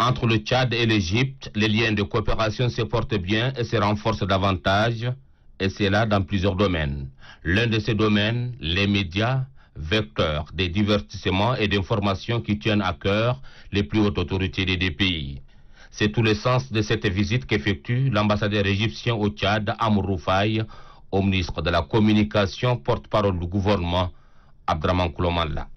Entre le Tchad et l'Égypte, les liens de coopération se portent bien et se renforcent davantage, et c'est là dans plusieurs domaines. L'un de ces domaines, les médias, vecteurs des divertissements et d'informations qui tiennent à cœur les plus hautes autorités des deux pays. C'est tout le sens de cette visite qu'effectue l'ambassadeur égyptien au Tchad, Amour Rufai, au ministre de la Communication, porte-parole du gouvernement, Abdraman Kouloumalla.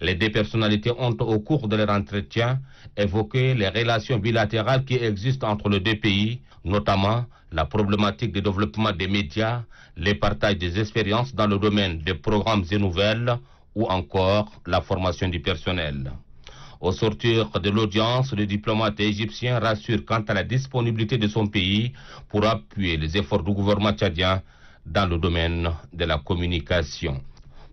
Les deux personnalités ont, au cours de leur entretien, évoqué les relations bilatérales qui existent entre les deux pays, notamment la problématique du développement des médias, le partage des expériences dans le domaine des programmes et nouvelles, ou encore la formation du personnel. Au sortir de l'audience, le diplomate égyptien rassure quant à la disponibilité de son pays pour appuyer les efforts du gouvernement tchadien dans le domaine de la communication.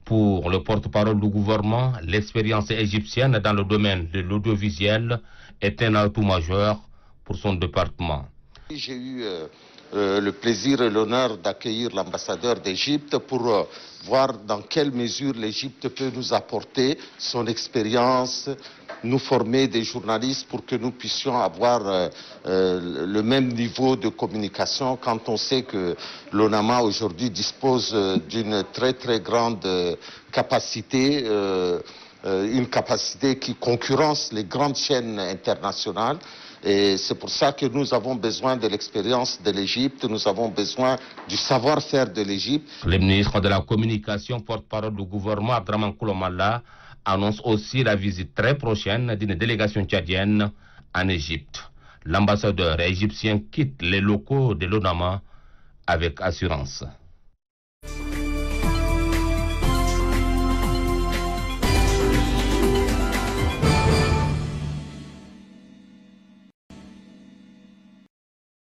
Pour le porte-parole du gouvernement, l'expérience égyptienne dans le domaine de l'audiovisuel est un atout majeur pour son département. J'ai eu le plaisir et l'honneur d'accueillir l'ambassadeur d'Égypte pour voir dans quelle mesure l'Égypte peut nous apporter son expérience, nous former des journalistes pour que nous puissions avoir le même niveau de communication quand on sait que l'ONAMA aujourd'hui dispose d'une très grande capacité, une capacité qui concurrence les grandes chaînes internationales. Et c'est pour ça que nous avons besoin de l'expérience de l'Égypte, nous avons besoin du savoir-faire de l'Égypte. Le ministre de la Communication, porte-parole du gouvernement, Abdraman Kouloumalla, annonce aussi la visite très prochaine d'une délégation tchadienne en Égypte. L'ambassadeur égyptien quitte les locaux de l'ONAMA avec assurance.